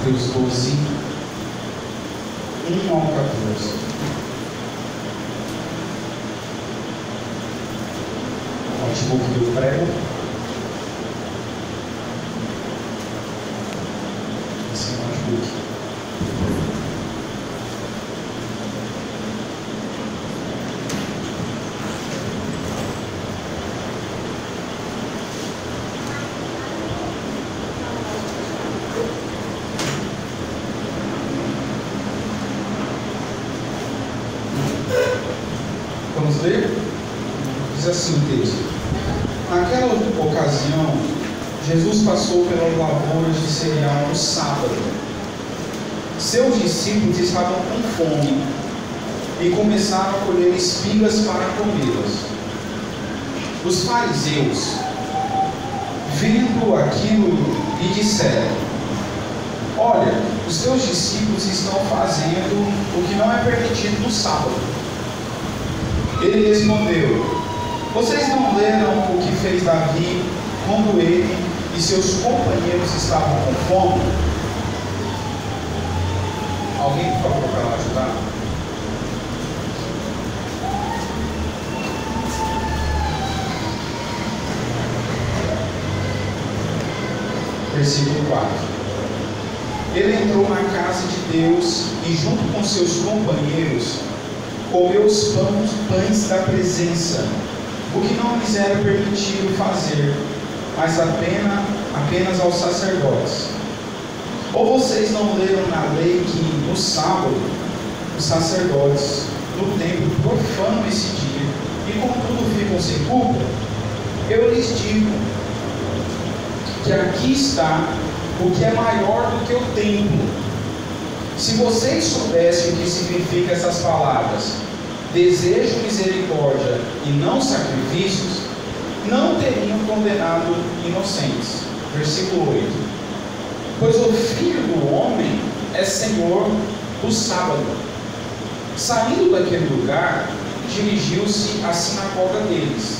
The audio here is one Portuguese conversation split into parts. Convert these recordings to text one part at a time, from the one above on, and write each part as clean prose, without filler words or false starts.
Mateus 12, 1 ao 14. Notebook do prego. Esse notebook. Vamos ler? Diz assim o texto: Naquela ocasião, Jesus passou pelas lavouras de cereal no sábado. Seus discípulos estavam com fome e começaram a colher espigas para comê-las. Os fariseus, vendo aquilo, lhe disseram: Olha, os teus discípulos estão fazendo o que não é permitido no sábado. Ele respondeu: Vocês não leram o que fez Davi quando ele e seus companheiros estavam com fome? Alguém, por favor, para lá ajudar? Versículo 4. Ele entrou na casa de Deus e, junto com seus companheiros, comeu os pães da presença, o que não lhes era permitido fazer, mas apenas aos sacerdotes. Ou vocês não leram na lei que no sábado os sacerdotes no templo profanam esse dia e contudo ficam sem culpa? Eu lhes digo que aqui está o que é maior do que o templo. Se vocês soubessem o que significam essas palavras, desejo misericórdia e não sacrifícios, não teriam condenado inocentes. Versículo 8. Pois o Filho do Homem é Senhor do sábado. Saindo daquele lugar, dirigiu-se à sinagoga deles.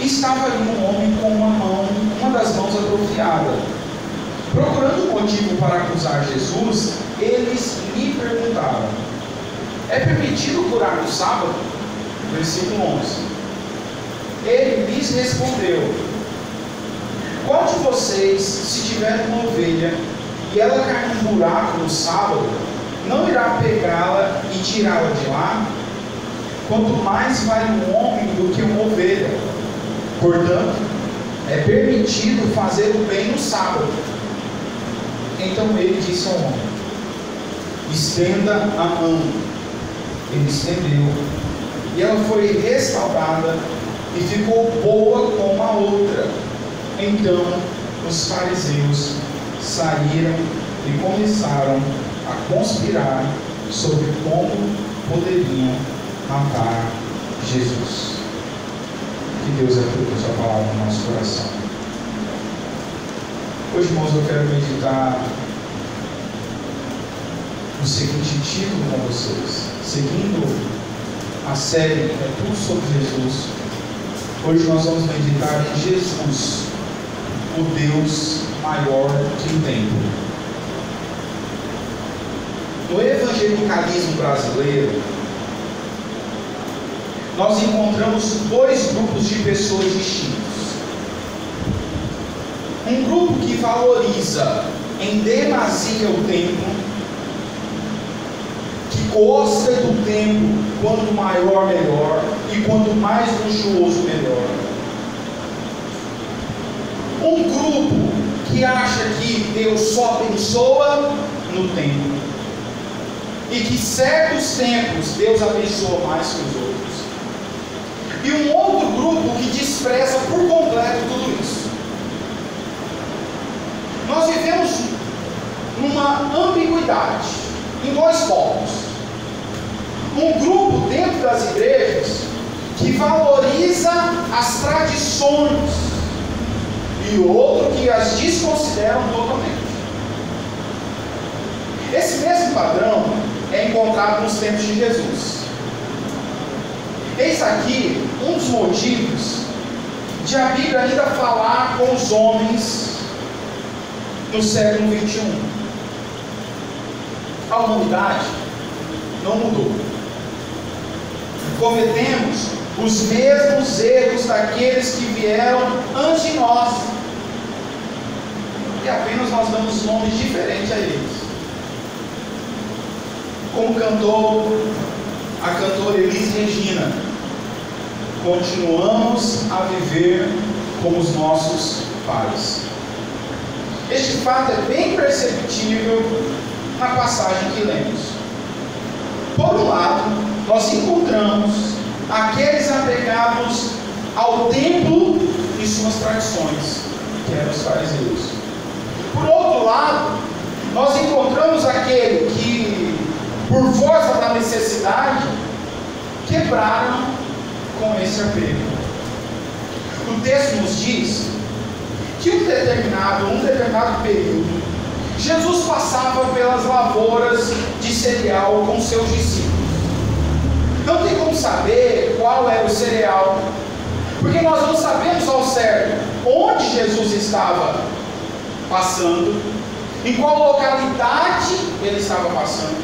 Estava ali um homem com uma das mãos atrofiada. Procurando um motivo para acusar Jesus, eles lhe perguntaram: É permitido curar no sábado? Versículo 11. Ele lhes respondeu: Qual de vocês, se tiver uma ovelha e ela cair num buraco no sábado, não irá pegá-la e tirá-la de lá? Quanto mais vale um homem do que uma ovelha. Portanto, é permitido fazer o bem no sábado. Então ele disse ao homem: Estenda a mão. Ele estendeu, e ela foi restaurada e ficou boa como a outra. Então os fariseus saíram e começaram a conspirar sobre como poderiam matar Jesus. Que Deus aplique a sua palavra no nosso coração. Hoje, irmãos, eu quero meditar o seguinte título com vocês. Seguindo a série É Tudo sobre Jesus, hoje nós vamos meditar em Jesus, o Deus maior que o tempo. No evangelicalismo brasileiro, nós encontramos dois grupos de pessoas distintos. Um grupo que valoriza em demasia o templo, que gosta do templo, quanto maior melhor, e quanto mais luxuoso melhor. Um grupo que acha que Deus só abençoa no templo, e que certos templos Deus abençoa mais que os outros. E um outro grupo que despreza por completo tudo isso. Nós vivemos numa ambiguidade, em dois polos. Um grupo dentro das igrejas que valoriza as tradições, e outro que as desconsideram totalmente. Esse mesmo padrão é encontrado nos tempos de Jesus. Eis aqui um dos motivos de a Bíblia ainda falar com os homens no século 21. A humanidade não mudou. Cometemos os mesmos erros daqueles que vieram antes de nós. E apenas nós damos nomes diferentes a eles. Como cantou a cantora Elis Regina, continuamos a viver como os nossos pais. Este fato é bem perceptível na passagem que lemos. Por um lado, nós encontramos aqueles apegados ao templo e suas tradições, que eram os fariseus. Por outro lado, nós encontramos aquele que, por força da necessidade, quebraram com esse apego. O texto nos diz que um determinado período, Jesus passava pelas lavouras de cereal com seus discípulos. Não tem como saber qual era o cereal, porque nós não sabemos ao certo onde Jesus estava passando, em qual localidade ele estava passando,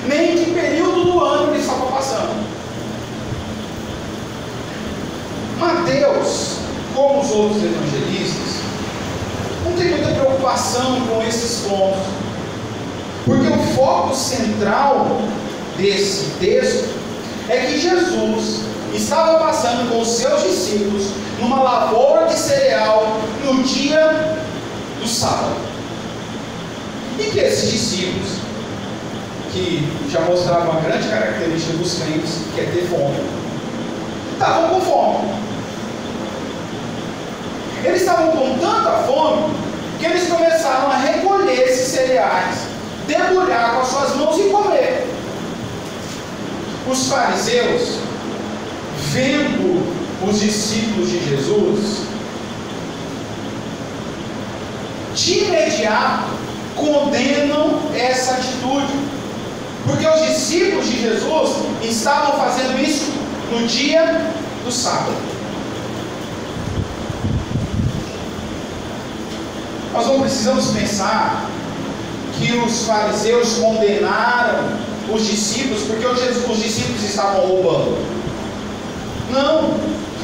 nem em que período do ano ele estava passando. Mateus, como os outros evangelistas, não tem muita preocupação com esses pontos, porque o foco central desse texto é que Jesus estava passando com os seus discípulos numa lavoura de cereal no dia do sábado, e que esses discípulos, que já mostravam uma grande característica dos crentes, que é ter fome, estavam com fome. Eles estavam com tanta fome que eles começaram a recolher esses cereais, debulhar com as suas mãos e comer. Os fariseus, vendo os discípulos de Jesus, de imediato condenam essa atitude, porque os discípulos de Jesus estavam fazendo isso no dia do sábado. Nós não precisamos pensar que os fariseus condenaram os discípulos porque os discípulos estavam roubando. Não,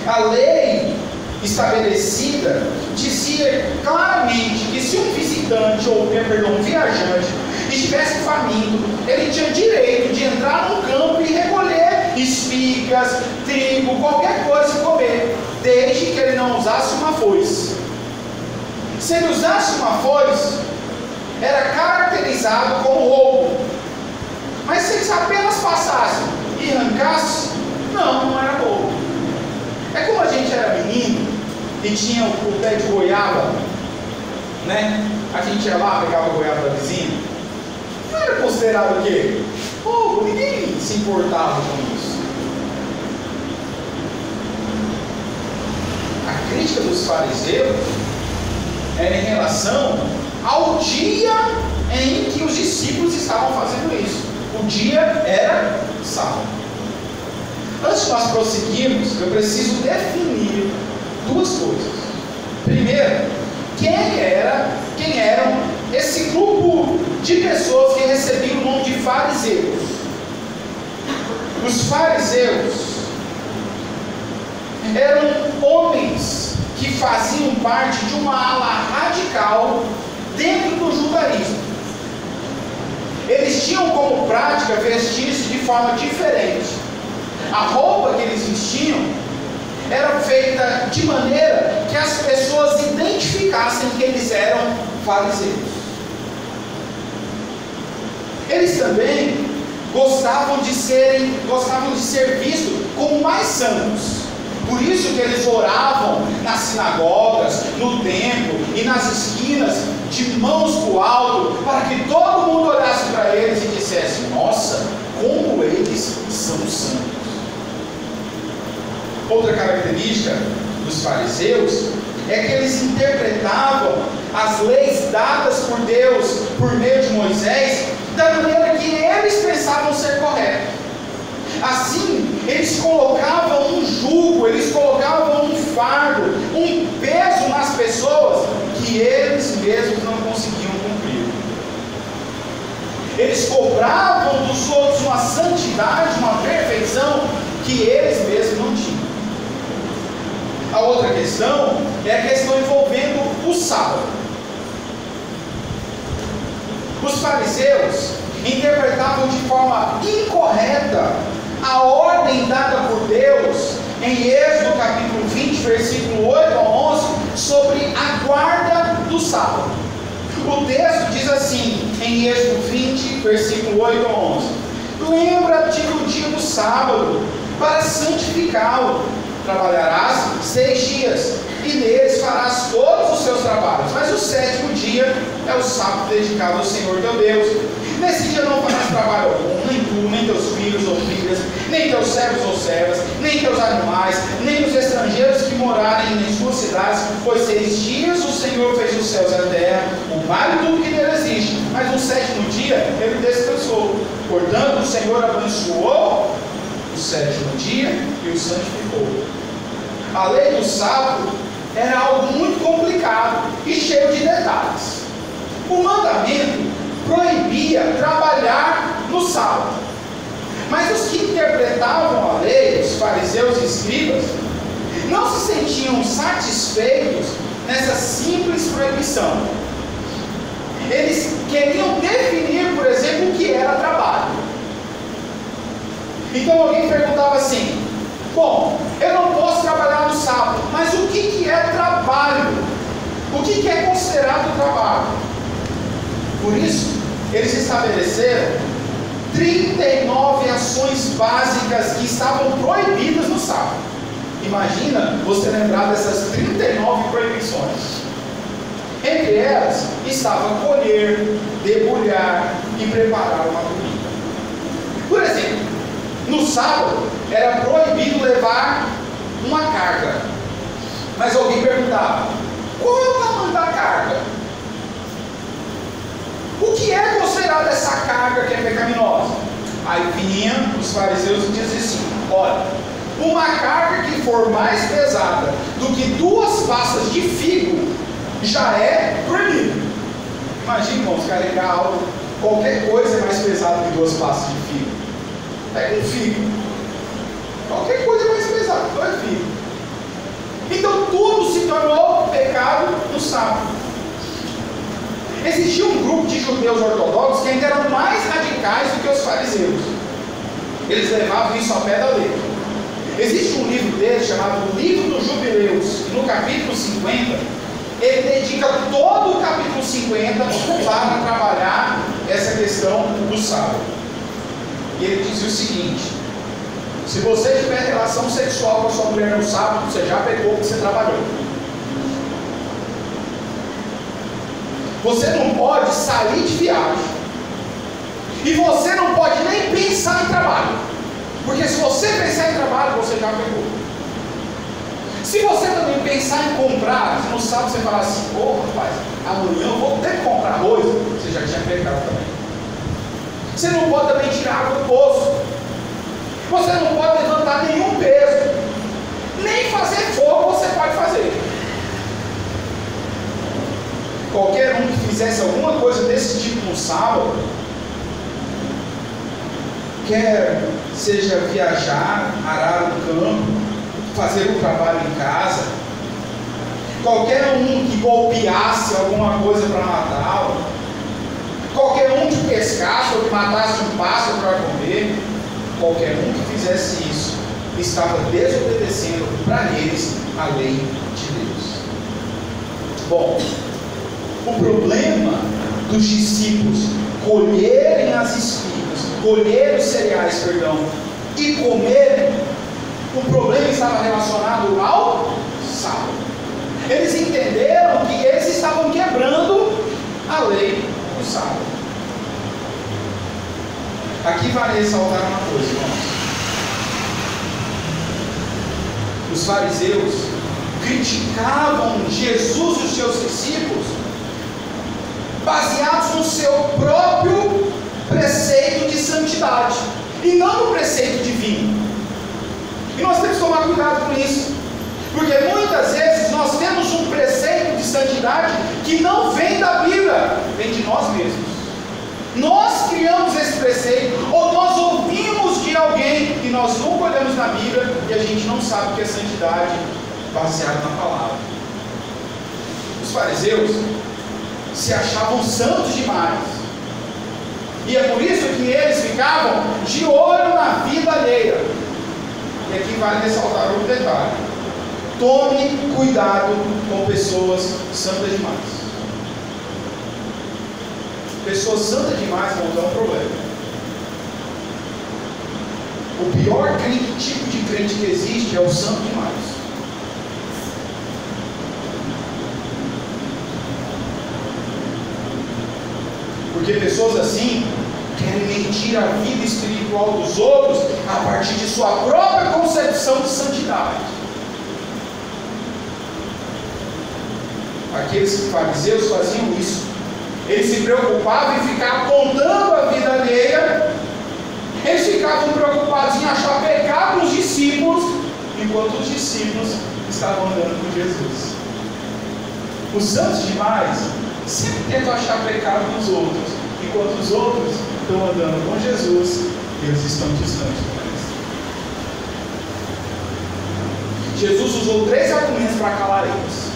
a lei estabelecida dizia claramente que se um visitante, um viajante, estivesse faminto, ele tinha direito de entrar no campo e recolher espigas, trigo, qualquer coisa e comer, desde que ele não usasse uma foice. Se ele usasse uma foice, era caracterizado como roubo. Mas se eles apenas passassem e arrancassem, não era roubo. É como a gente era menino e tinha o pé de goiaba, né? A gente ia lá, pegava a goiaba da vizinha. Não era considerado o quê? Roubo, ninguém se importava com isso. A crítica dos fariseus era em relação ao dia em que os discípulos estavam fazendo isso. O dia era sábado. Antes de nós prosseguirmos, eu preciso definir duas coisas. Primeiro, quem eram esse grupo de pessoas que recebiam o nome de fariseus? Os fariseus eram homens que faziam parte de uma ala radical dentro do judaísmo. Eles tinham como prática vestir-se de forma diferente. A roupa que eles vestiam era feita de maneira que as pessoas identificassem que eles eram fariseus. Eles também gostavam de ser vistos como mais santos. Por isso que eles oravam nas sinagogas, no templo e nas esquinas, de mãos para o alto, para que todo mundo olhasse para eles e dissesse: nossa, como eles são santos. Outra característica dos fariseus é que eles interpretavam as leis dadas por Deus, por meio de Moisés, da maneira que eles pensavam ser correta. Assim, eles colocavam um jugo, eles colocavam um fardo, um peso nas pessoas que eles mesmos não conseguiam cumprir. Eles cobravam santidade, uma perfeição que eles mesmos não tinham. A outra questão é a questão envolvendo o sábado. Os fariseus interpretavam de forma incorreta a ordem dada por Deus em Êxodo capítulo 20, versículo 8 a 11, sobre a guarda do sábado. O texto diz assim, em Êxodo 20, versículo 8 a 11: lembra-te do dia do sábado, para santificá-lo. Trabalharás 6 dias, e neles farás todos os seus trabalhos. Mas o 7º dia é o sábado dedicado ao Senhor teu Deus. Nesse dia não farás trabalho algum, nem tu, nem teus filhos ou filhas, nem teus servos ou servas, nem teus animais, nem os estrangeiros que morarem em suas cidades, pois 6 dias o Senhor fez os céus e a terra, o mar e tudo que nele existe, mas no 7º dia ele descansou. Portanto, o Senhor abençoou o 7º dia e o santificou. A lei do sábado era algo muito complicado e cheio de detalhes. O mandamento proibia trabalhar no sábado, mas os que interpretavam a lei, os fariseus e escribas, não se sentiam satisfeitos nessa simples proibição. Eles queriam definir, por exemplo, o que era trabalho. Então alguém perguntava assim: bom, eu não posso trabalhar no sábado, mas o que é trabalho? O que é considerado trabalho? Por isso, eles estabeleceram 39 ações básicas que estavam proibidas no sábado. Imagina você lembrar dessas 39 proibições. Entre elas estava colher, debulhar e preparar uma comida. Por exemplo, no sábado era proibido levar uma carga. Mas alguém perguntava: qual é o tamanho da carga? O que é considerado essa carga que é pecaminosa? Aí vinha os fariseus e diziam assim: olha, uma carga que for mais pesada do que 2 passas de figo já é proibido. Imagina, irmãos, carregar algo, qualquer coisa é mais pesada que 2 passas de figo. Pega um figo, qualquer coisa é mais pesada que 2 figos. Então tudo se tornou pecado no sábado. Existia um grupo de judeus ortodoxos que ainda eram mais radicais do que os fariseus. Eles levavam isso ao pé da letra. Existe um livro deles chamado Livro dos Jubileus. No capítulo 50, ele dedica todo o capítulo 50 para trabalhar essa questão do sábado. E ele dizia o seguinte: se você tiver relação sexual com a sua mulher no sábado, você já pecou porque você trabalhou. Você não pode sair de viagem, e você não pode nem pensar em trabalho, porque se você pensar em trabalho, você já pecou. Se você também pensar em comprar, no sábado você falar assim: rapaz, amanhã eu vou ter que comprar arroz, você já tinha pecado também. Você não pode também tirar água do poço, você não pode levantar nenhum peso, nem fazer fogo você pode fazer. Qualquer um que fizesse alguma coisa desse tipo no sábado, quer seja viajar, arar o campo, fazer um trabalho em casa, qualquer um que golpeasse alguma coisa para matá-lo, qualquer um que pescasse ou que matasse um pássaro para comer, qualquer um que fizesse isso estava desobedecendo para eles a lei de Deus. Bom, o problema dos discípulos colherem as espigas, colherem os cereais, e comerem, o problema estava relacionado ao sábado. Eles entenderam que eles estavam quebrando a lei do sábado. Aqui vale ressaltar uma coisa, irmãos. Os fariseus criticavam Jesus e os seus discípulos baseados no seu próprio preceito de santidade e não no preceito divino. E nós temos que tomar cuidado com isso, porque muitas vezes nós temos um preceito de santidade que não vem da Bíblia, vem de nós mesmos. Nós criamos esse preceito, ou nós ouvimos de alguém que nós nunca olhamos na Bíblia e a gente não sabe o que é santidade baseada na palavra. Os fariseus se achavam santos demais. E é por isso que eles ficavam de olho na vida alheia. E aqui vale ressaltar outro detalhe: tome cuidado com pessoas santas demais. Pessoas santas demais vão dar um problema. O pior tipo de crente que existe é o santo demais. Porque pessoas assim querem medir a vida espiritual dos outros a partir de sua própria concepção de santidade. Aqueles fariseus faziam isso. Eles se preocupavam em ficar apontando a vida alheia. Eles ficavam preocupados em achar pecado nos discípulos, enquanto os discípulos estavam andando com Jesus. Os santos demais sempre tentam achar pecado nos outros, enquanto os outros estão andando com Jesus, eles estão distantes demais. Jesus usou 3 argumentos para calar eles.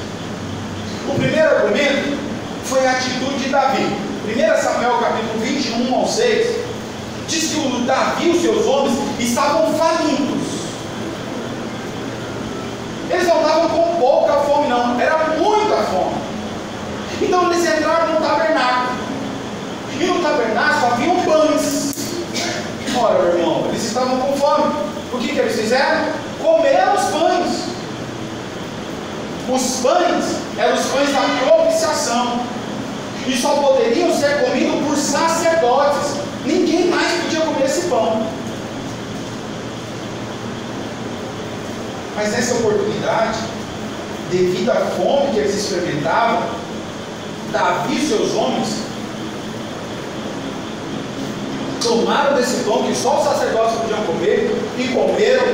O primeiro argumento foi a atitude de Davi. 1 Samuel capítulo 21 ao 6 diz que o Davi e os seus homens estavam famintos. Eles não estavam com pouca fome não, era muita fome. Então eles entraram no tabernáculo. E no tabernáculo haviam pães. Ora, meu irmão, eles estavam com fome. O que eles fizeram? Comeram os pães. Os pães eram os pães da propiciação. E só poderiam ser comidos por sacerdotes. Ninguém mais podia comer esse pão. Mas nessa oportunidade, devido à fome que eles experimentavam, Davi e seus homens tomaram desse pão que só os sacerdotes podiam comer e comeram,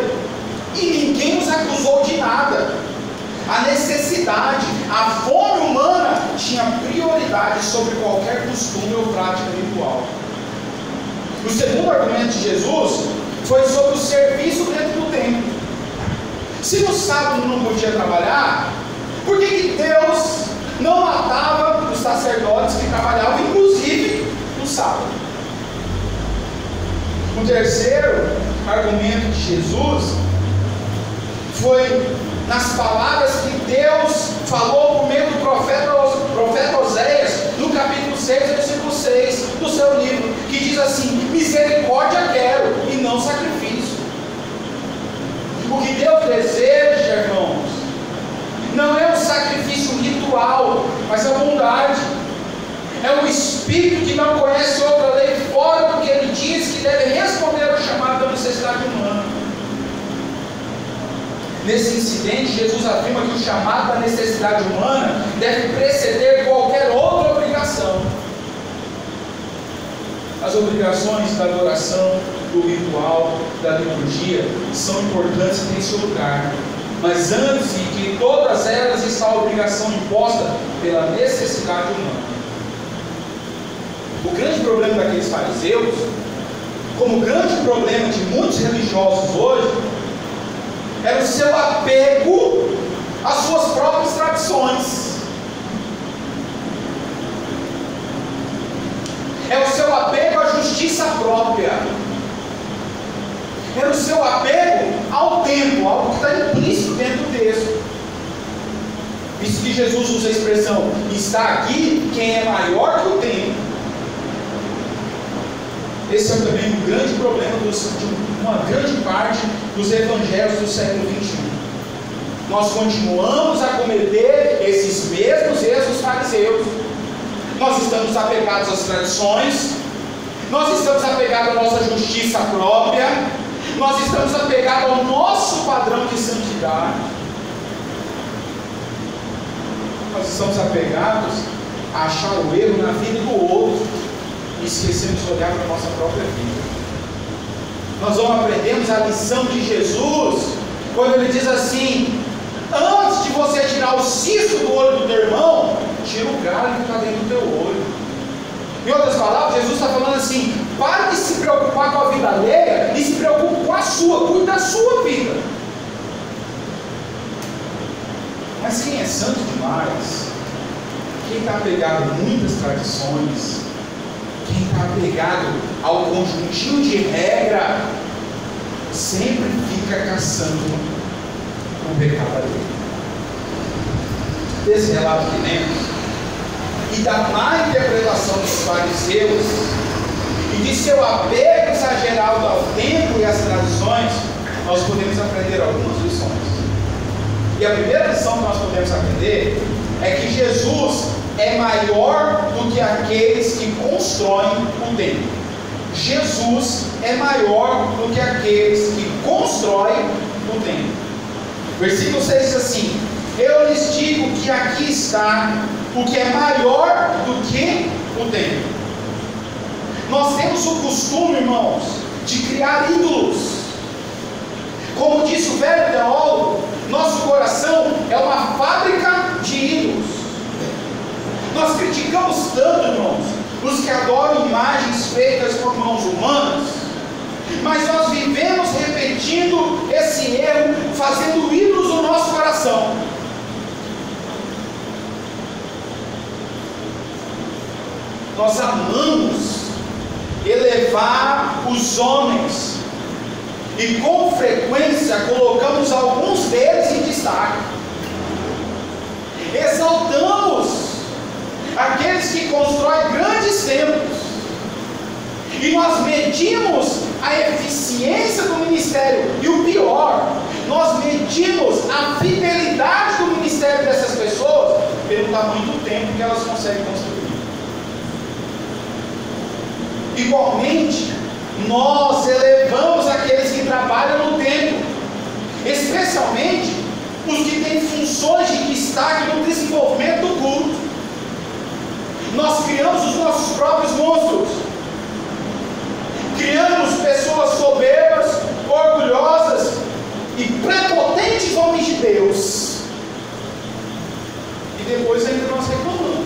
e ninguém os acusou de nada. A necessidade, a fome humana tinha prioridade sobre qualquer costume ou prática ritual. O segundo argumento de Jesus foi sobre o serviço dentro do templo. Se no sábado não podia trabalhar, por que Deus não matava os sacerdotes que trabalhavam, inclusive no sábado? O terceiro argumento de Jesus foi nas palavras que Deus falou por meio do profeta Oséias, no capítulo 6, versículo 6 do seu livro, que diz assim: misericórdia quero e não sacrifício. O que Deus deseja, irmãos, não é um sacrifício ritual, mas a bondade. É um espírito que não conhece outra lei fora do que ele diz, que deve responder ao chamado da necessidade humana. Nesse incidente, Jesus afirma que o chamado da necessidade humana deve preceder qualquer outra obrigação. As obrigações da adoração, do ritual, da liturgia são importantes e têm seu lugar. Mas antes de que todas elas está a obrigação imposta pela necessidade humana. O grande problema daqueles fariseus, como o grande problema de muitos religiosos hoje, era o seu apego às suas próprias tradições. É o seu apego à justiça própria. Era o seu apego ao tempo, algo que está implícito dentro do texto. Visto que Jesus usa a expressão, está aqui quem é maior que o tempo. Esse é também um grande problema de uma grande parte dos evangelhos do século XXI. Nós continuamos a cometer esses mesmos erros dos fariseus. Nós estamos apegados às tradições, nós estamos apegados à nossa justiça própria, nós estamos apegados ao nosso padrão de santidade. Nós estamos apegados a achar o erro na vida do outro e esquecemos de olhar para a nossa própria vida. Nós não aprendemos a lição de Jesus quando ele diz assim: antes de você tirar o cisco do olho do teu irmão, tira o galho que está dentro do teu olho. Em outras palavras, Jesus está falando assim: pare de se preocupar com a vida alheia e se preocupe com a sua, cuide da sua vida. Mas quem é santo demais, quem está apegado a muitas tradições, quem está apegado ao conjuntinho de regra, sempre fica caçando o pecado alheio. Desse relato que lemos, e da má interpretação dos fariseus, e de seu apego exagerado ao tempo e às tradições, nós podemos aprender algumas lições. E a primeira lição que nós podemos aprender é que Jesus é maior do que aqueles que constroem o templo. Jesus é maior do que aqueles que constroem o templo. Versículo 6 diz assim: eu lhes digo que aqui está o que é maior do que o templo. Nós temos o costume, irmãos, de criar ídolos. Como disse o velho teólogo, nosso coração é uma fábrica de ídolos. Nós criticamos tanto, irmãos, os que adoram imagens feitas por mãos humanas, mas nós vivemos repetindo esse erro, fazendo ídolos no nosso coração. Nós amamos elevar os homens e com frequência colocamos alguns deles em destaque. Exaltamos aqueles que constroem grandes templos e nós medimos a eficiência do ministério, e o pior, nós medimos a fidelidade do ministério dessas pessoas pelo tamanho do tempo que elas conseguem construir. Igualmente, nós elevamos aqueles que trabalham no templo, especialmente os que têm funções de destaque no desenvolvimento do culto. Nós criamos os nossos próprios monstros, criamos pessoas soberbas, orgulhosas e prepotentes homens de Deus, e depois ainda nós reclamamos.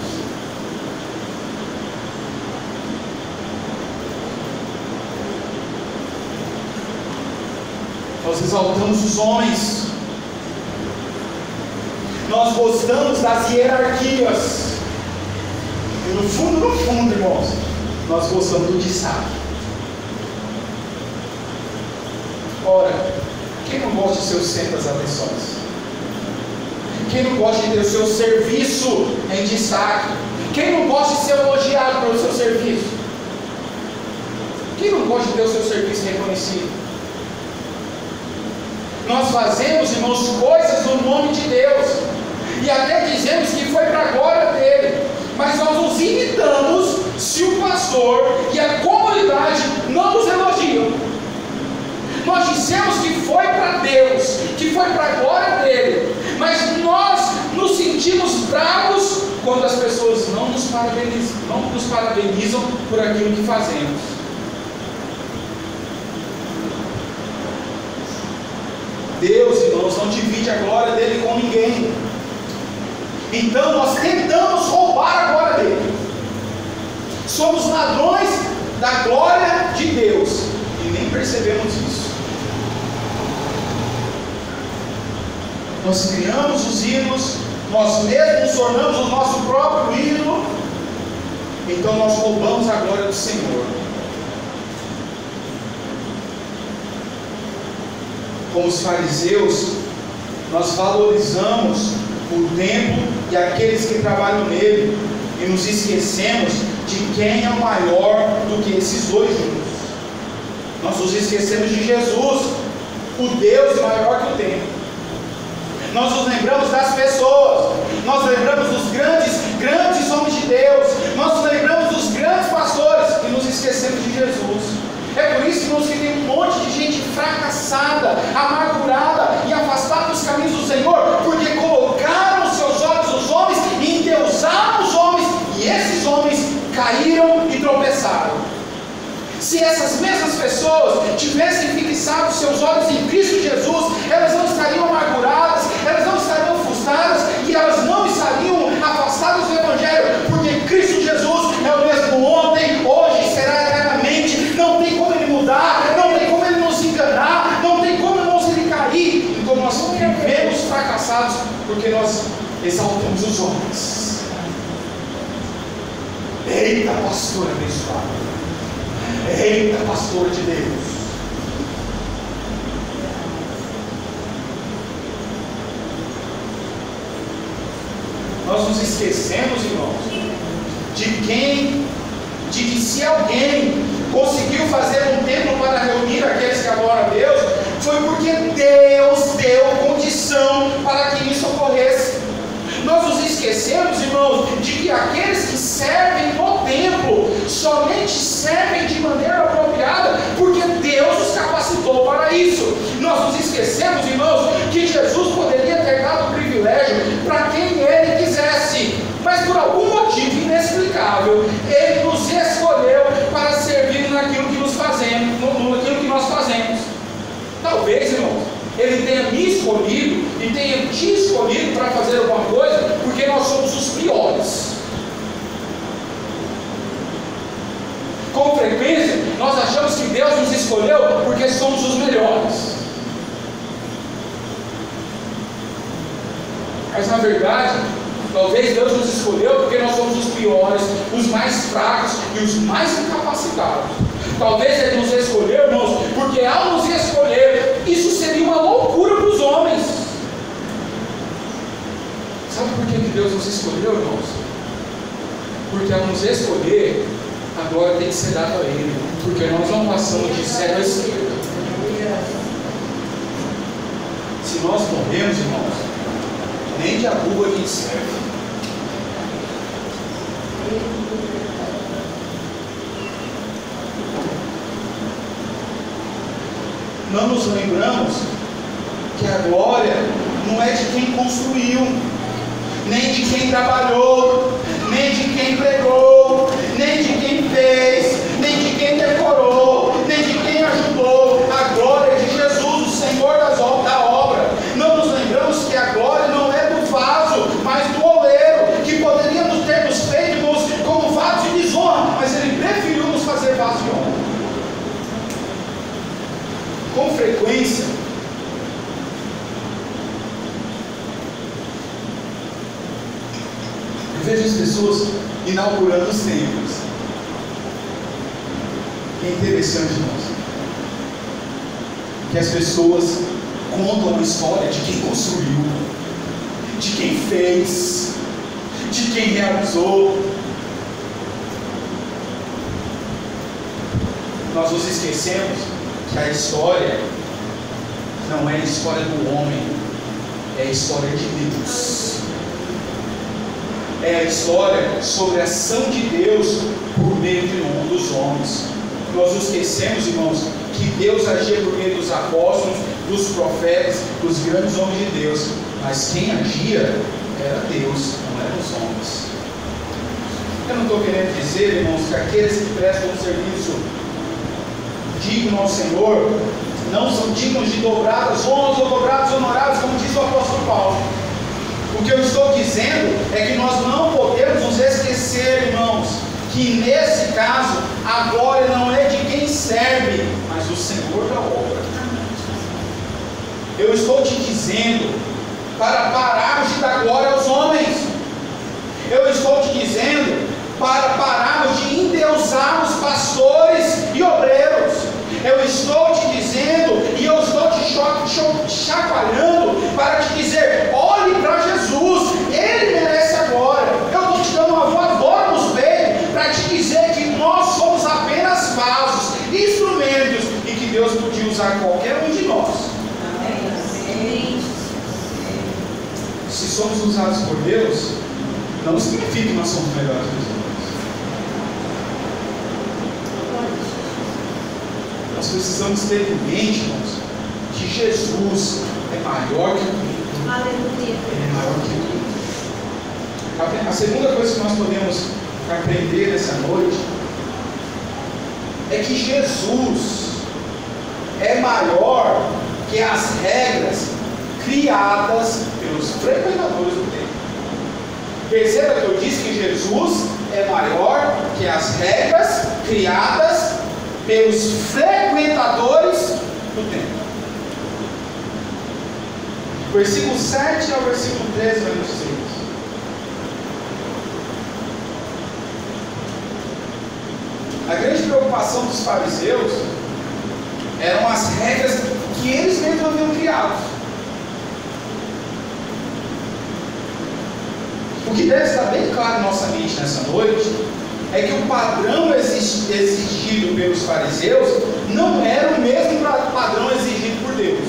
Nós exaltamos os homens, nós gostamos das hierarquias, e no fundo, irmãos, nós gostamos do destaque. Ora, quem não gosta de ser o centro das atenções? Quem não gosta de ter o seu serviço em destaque? Quem não gosta de ser elogiado pelo seu serviço? Quem não gosta de ter o seu serviço reconhecido? Nós fazemos, irmãos, coisas no nome de Deus, e até dizemos que foi para a glória dele, mas nós nos irritamos se o pastor e a comunidade não nos elogiam. Nós dizemos que foi para Deus, que foi para a glória dele, mas nós nos sentimos bravos quando as pessoas não nos parabenizam por aquilo que fazemos. Deus, irmãos, não divide a glória dele com ninguém. Então nós tentamos roubar a glória dele. Somos ladrões da glória de Deus e nem percebemos isso. Nós criamos os ídolos, nós mesmos tornamos o nosso próprio ídolo, então nós roubamos a glória do Senhor. Como os fariseus, nós valorizamos o templo e aqueles que trabalham nele, e nos esquecemos de quem é maior do que esses dois juntos. Nós nos esquecemos de Jesus, o Deus maior que o templo. Nós nos lembramos das pessoas, nós lembramos dos grandes homens de Deus, nós nos lembramos dos grandes pastores e nos esquecemos de Jesus. É por isso, irmãos, que tem um monte de gente fracassada, amargurada e afastada dos caminhos do Senhor, porque colocaram os seus olhos nos homens e endeusaram os homens, e esses homens caíram e tropeçaram. Se essas mesmas pessoas tivessem fixado seus olhos em Cristo Jesus, elas não estariam amarguradas, elas não estariam frustradas e elas não estariam afastadas do Evangelho, porque Cristo Jesus é o mesmo ontem, exaltamos os homens. Eita, pastor abençoado. Eita, pastor de Deus. Nós nos esquecemos, irmãos, de que se alguém conseguiu fazer um templo para reunir aqueles que adoram a Deus, foi porque Deus deu condição para que isso ocorresse. Nós nos esquecemos, irmãos, de que aqueles que servem no templo somente servem de maneira apropriada porque Deus os capacitou para isso. Nós nos esquecemos, irmãos, que Jesus poderia ter dado o privilégio para quem Ele quisesse, mas por algum motivo inexplicável, Ele nos escolheu para servir naquilo que nós fazemos. Talvez, irmãos, Ele tenha me escolhido e tenha te escolhido para fazer alguma coisa porque nós somos os piores. Com frequência, nós achamos que Deus nos escolheu porque somos os melhores. Mas na verdade, talvez Deus nos escolheu porque nós somos os piores, os mais fracos e os mais incapacitados. Talvez Ele nos escolheu, irmãos, porque ao nos escolher, isso seria uma loucura para os homens. Sabe por que Deus nos escolheu, irmãos? Porque ao nos escolher, a glória tem que ser dada a Ele, porque nós não passamos de cego à esquerda. Se nós morremos, irmãos, nem de abuba a gente serve. Não nos lembramos que a glória não é de quem construiu, nem de quem trabalhou, nem de quem pregou, nem de quem fez, nem de quem decorou, nem de quem ajudou. A glória é de Jesus, o Senhor da obra. Não nos lembramos que a glória não é do vaso, mas do oleiro, que poderíamos ter nos feito como vaso de desonra, mas Ele preferiu nos fazer vaso de honra. Com frequência, eu vejo as pessoas inaugurando os templos. É interessante, irmãos, que as pessoas contam a história de quem construiu, de quem fez, de quem realizou. Nós nos esquecemos que a história não é a história do homem, é a história de Deus. É a história sobre a ação de Deus por meio dos homens. Nós nos esquecemos, irmãos, que Deus agia por meio dos apóstolos, dos profetas, dos grandes homens de Deus, mas quem agia era Deus, não eram os homens. Eu não estou querendo dizer, irmãos, que aqueles que prestam um serviço digno ao Senhor não são dignos de dobradas honras ou dobrados honorários, como diz o apóstolo Paulo. O que eu estou dizendo é que nós não podemos nos esquecer, irmãos, que nesse caso a glória não é de quem serve, mas do Senhor da obra. Eu estou te dizendo para pararmos de dar glória aos homens. Eu estou te dizendo para pararmos de endeusar os pastores e obreiros. Eu estou te dizendo e eu estou te chacoalhando para te dizer: olhe para Jesus, Ele merece a glória. Eu estou te dando uma voadora nos peitos para te dizer que nós somos apenas vasos, instrumentos, e que Deus podia usar qualquer um de nós. Se somos usados por Deus, não significa que nós somos melhores que os outros. Nós precisamos ter em mente, irmãos, que Jesus é maior que tudo. Aleluia. Ele é maior que tudo. A segunda coisa que nós podemos aprender nessa noite é que Jesus é maior que as regras criadas pelos frequentadores do templo. Perceba que eu disse que Jesus é maior que as regras criadas pelos frequentadores do templo. Versículo 7 ao versículo 13 vai nos dizer isso. A grande preocupação dos fariseus eram as regras que eles mesmos haviam criado. O que deve estar bem claro em nossa mente nessa noite é que o padrão exigido pelos fariseus não era o mesmo padrão exigido por Deus.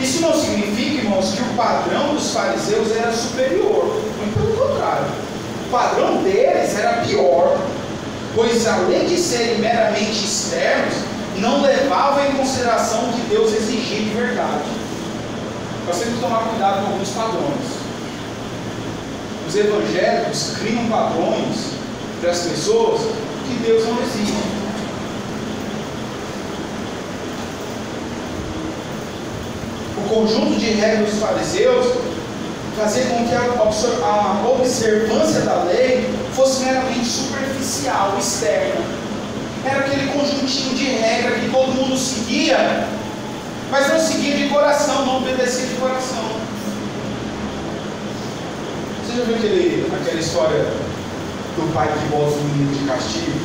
Isso não significa, irmãos, que o padrão dos fariseus era superior. Muito pelo contrário. O padrão deles era pior, pois além de serem meramente externos, não levavam em consideração o que Deus exigia de verdade. Nós temos que tomar cuidado com alguns padrões. Os evangélicos criam padrões para as pessoas que Deus não exige. O conjunto de regras dos fariseus fazia com que a observância da lei fosse meramente superficial, externa. Era aquele conjuntinho de regras que todo mundo seguia, mas não seguia de coração, não obedecia de coração. Você já viu aquela história do pai que bota o menino de castigo?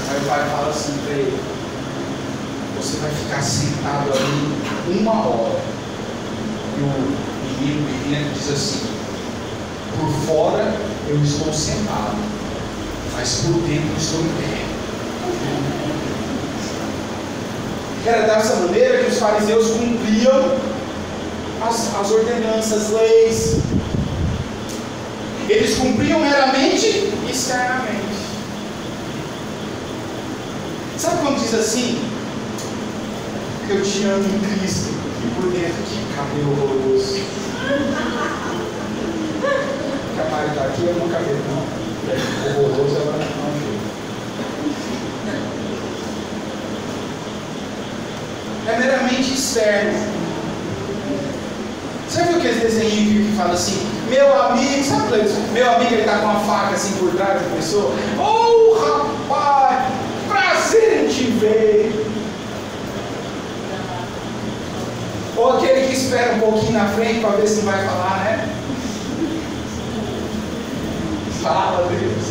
Aí o pai fala assim para ele: você vai ficar sentado ali 1 hora. E o menino diz assim: por fora eu estou sentado, mas por dentro eu estou em pé. Era dessa maneira que os fariseus cumpriam as ordenanças, as leis. Eles cumpriam meramente e externamente. Sabe quando diz assim: eu te amo em Cristo, e por dentro que cabelo horroroso? Que a Mari está aqui, eu não cabelo não. Horroroso ela não vê. É meramente externo. Você viu aqueles desenhos que fala assim: meu amigo, sabe, meu amigo, ele está com uma faca assim por trás da pessoa. Oh, rapaz, prazer em te ver. Ou aquele que espera um pouquinho na frente para ver se não vai falar, né? Fala, Deus.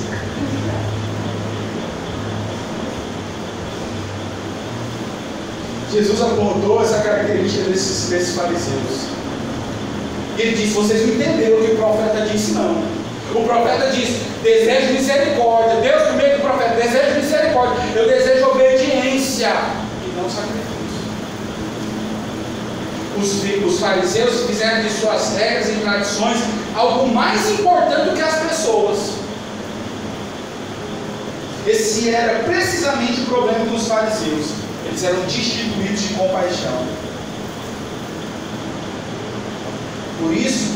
Jesus apontou essa característica desses fariseus. Ele disse: vocês não entenderam o que o profeta disse, não. O profeta disse: desejo misericórdia. Deus, por meio do profeta, desejo misericórdia. Eu desejo obediência e não sacrifício. Os fariseus fizeram de suas regras e tradições algo mais importante do que as pessoas. Esse era precisamente o problema dos fariseus. Eles eram destituídos de compaixão. Por isso,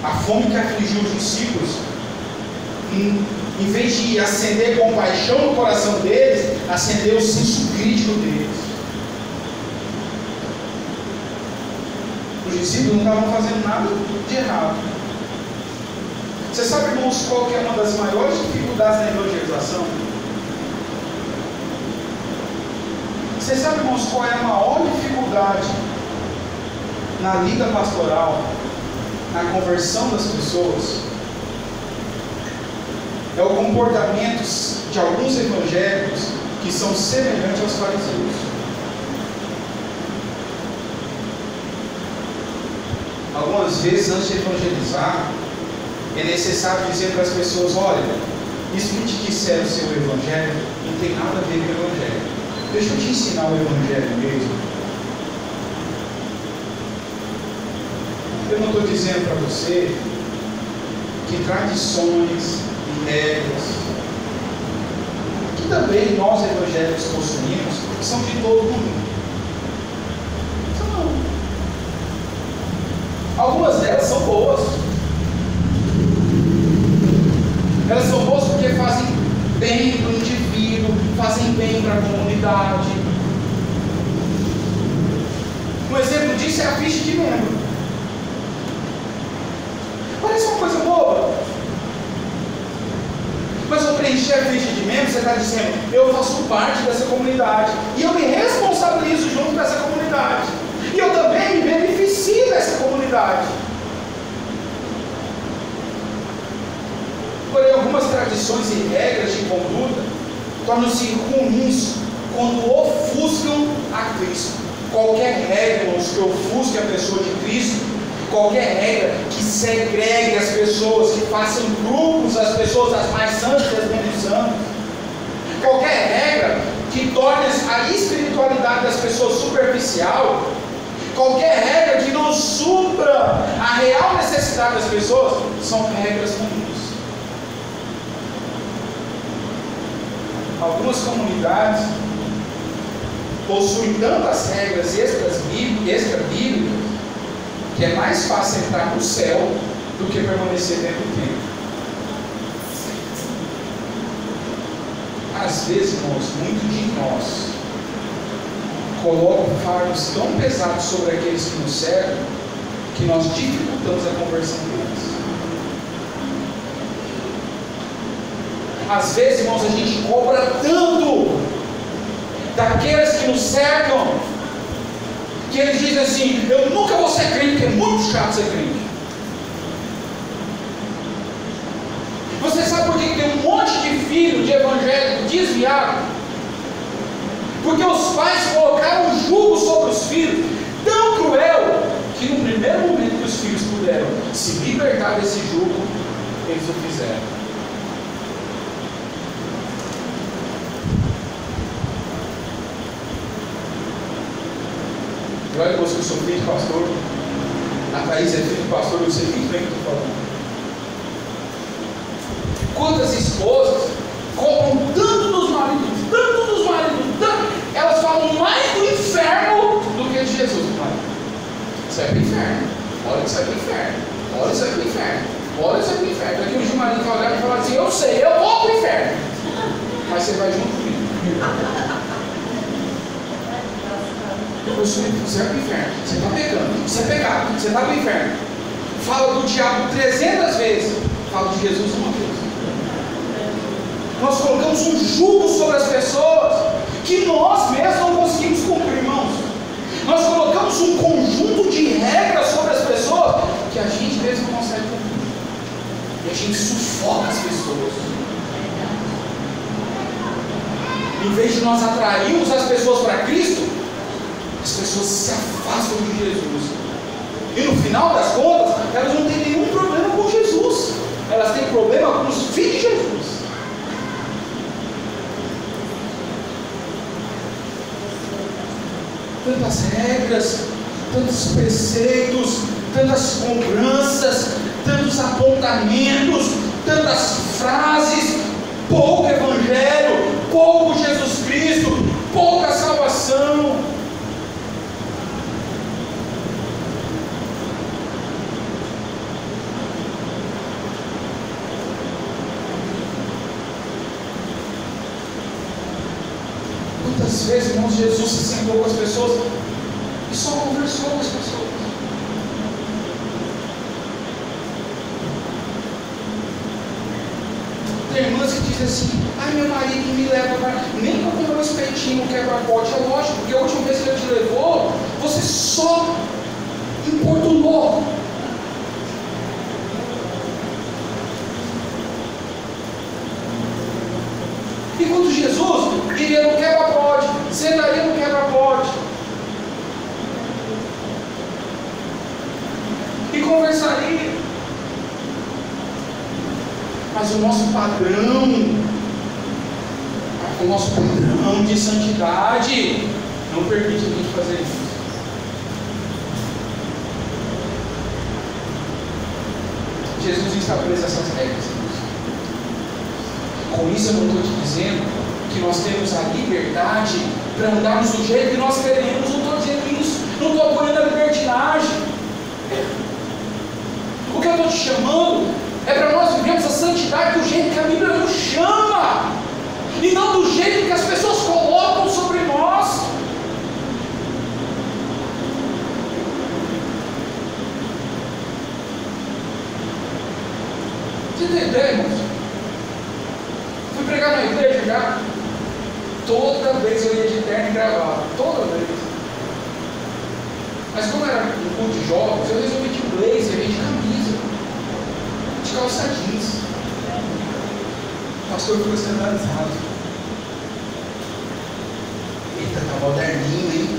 a fome que afligiu os discípulos, em vez de acender compaixão no coração deles, acendeu o senso crítico deles. Os discípulos não estavam fazendo nada de errado. Você sabe, irmãos, qual que é uma das maiores dificuldades na evangelização? Você sabe, irmãos, qual é a maior dificuldade na lida pastoral, na conversão das pessoas? É o comportamento de alguns evangélicos que são semelhantes aos fariseus. Algumas vezes, antes de evangelizar, é necessário dizer para as pessoas: olha, isso que te disseram ser o evangelho não tem nada a ver com o evangelho. Deixa eu te ensinar o evangelho mesmo. Eu não estou dizendo para você que tradições e regras, que também nós evangélicos possuímos, são de todo mundo. Não. Algumas delas são boas. Elas são boas porque fazem bem para o indivíduo, fazem bem para a comunidade. Um exemplo disso é a ficha de membro. Parece uma coisa boba. Mas ao preencher a ficha de membro, você está dizendo: eu faço parte dessa comunidade. E eu me responsabilizo junto com essa comunidade. E eu também me beneficio dessa comunidade. Porém, algumas tradições tradições e regras de conduta tornam-se ruins quando ofuscam a Cristo. Qualquer regra, irmãos, que ofusque a pessoa de Cristo, qualquer regra que segregue as pessoas, que façam grupos as pessoas as mais santas e as menos santas, qualquer regra que torne a espiritualidade das pessoas superficial, qualquer regra que não supra a real necessidade das pessoas, são regras ruins. Algumas comunidades possuem tantas regras extra-bíblicas que é mais fácil entrar no céu do que permanecer dentro do templo. Às vezes, irmãos, muitos de nós colocam fardos tão pesados sobre aqueles que nos servem que nós dificultamos a conversão deles. Às vezes, irmãos, a gente cobra tanto daqueles que nos cercam que eles dizem assim: eu nunca vou ser crente, porque é muito chato ser crente. Você sabe por que tem um monte de filho de evangélico desviado? Porque os pais colocaram um jugo sobre os filhos tão cruel que no primeiro momento que os filhos puderam se libertar desse jugo, eles o fizeram. E olha, moço, que eu sou filho de pastor, a Thaís é filho de pastor, eu sei muito bem o que eu estou falando. Quantas esposas cobram tanto dos maridos, elas falam mais do inferno do que de Jesus, pai. Isso é para o inferno, olha, isso é para o inferno, olha, isso é para o inferno, olha, isso é para o inferno. Daqui um dia o marido vai olhar e falar assim: eu sei, eu vou para o inferno, mas você vai junto comigo. Você vai para o inferno, você está pecando, você é pecado, você está para o inferno. Fala do diabo 300 vezes, fala de Jesus uma vez. Nós colocamos um jugo sobre as pessoas que nós mesmos não conseguimos cumprir, irmãos. Nós colocamos um conjunto de regras sobre as pessoas que a gente mesmo não consegue cumprir. E a gente sufoca as pessoas. Em vez de nós atrairmos as pessoas para Cristo, as pessoas se afastam de Jesus. E no final das contas, elas não têm nenhum problema com Jesus. Elas têm problema com os filhos de Jesus. Tantas regras, tantos preceitos, tantas cobranças, tantos apontamentos, tantas frases, pouco evangelho, pouco Jesus Cristo, pouca salvação. Quantas vezes, irmãos, Jesus se sentou com as pessoas e só conversou com as pessoas? Tem irmãs que dizem assim: ai, meu marido me leva nem para comer um espetinho, quebra-pote. É lógico, porque a última vez que ele te levou, você só importunou. Enquanto Jesus iria no quebra-pote, sentaria no quebra-pote e conversaria. Mas o nosso padrão de santidade não permite a gente fazer isso. Jesus estabelece essas regras. Com isso eu não estou te dizendo que nós temos a liberdade para andarmos do jeito que nós queremos. Não estou dizendo isso. Não estou apoiando a libertinagem. O que eu estou te chamando é para nós vivermos a santidade do jeito que a Bíblia nos chama, e não do jeito que as pessoas colocam sobre nós. Você tem ideia, irmãos? Fui pregar na igreja já. Toda vez eu ia de terno e gravata. Toda vez. Mas como era um culto de jovens, eu resolvi de blazer, de camisa, de calça jeans. pastor ficou escandalizado. Eita, tá moderninho, hein?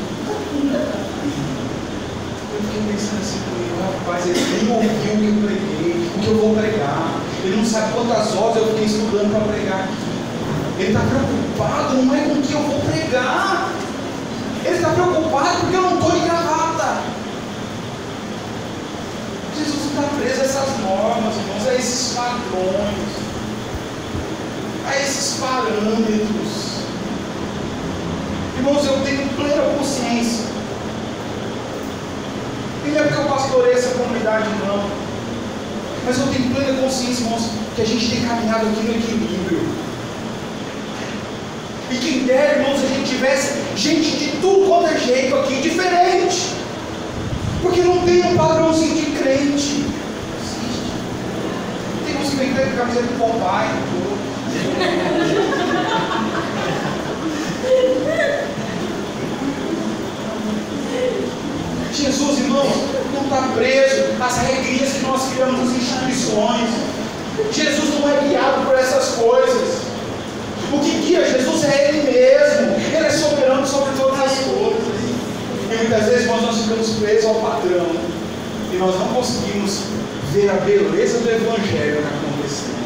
Eu fiquei pensando assim comigo, rapaz, ele nem ouviu o que eu preguei, o que eu vou pregar. Ele não sabe quantas horas eu fiquei estudando para pregar aqui. Ele está preocupado, não é com o que eu vou pregar. Ele está preocupado porque eu não estou de gravata. Jesus não está preso a essas normas, irmãos, a esses padrões, a esses parâmetros. Irmãos, eu tenho plena consciência. E não é porque eu pastorei essa comunidade, não. Mas eu tenho plena consciência, irmãos, que a gente tem caminhado aqui no equilíbrio. E quem dera, irmãos, a gente tivesse gente de tudo quanto é jeito aqui, diferente. Porque não tem um padrãozinho de crente. Tem uns que vem com camiseta do Popeye, Jesus, irmãos, não está preso às regrinhas que nós criamos nas instituições. Jesus não é guiado por essas coisas. O que guia Jesus é Ele mesmo. Ele é soberano sobre todas as coisas. E muitas vezes nós ficamos presos ao padrão. E nós não conseguimos ver a beleza do Evangelho acontecendo.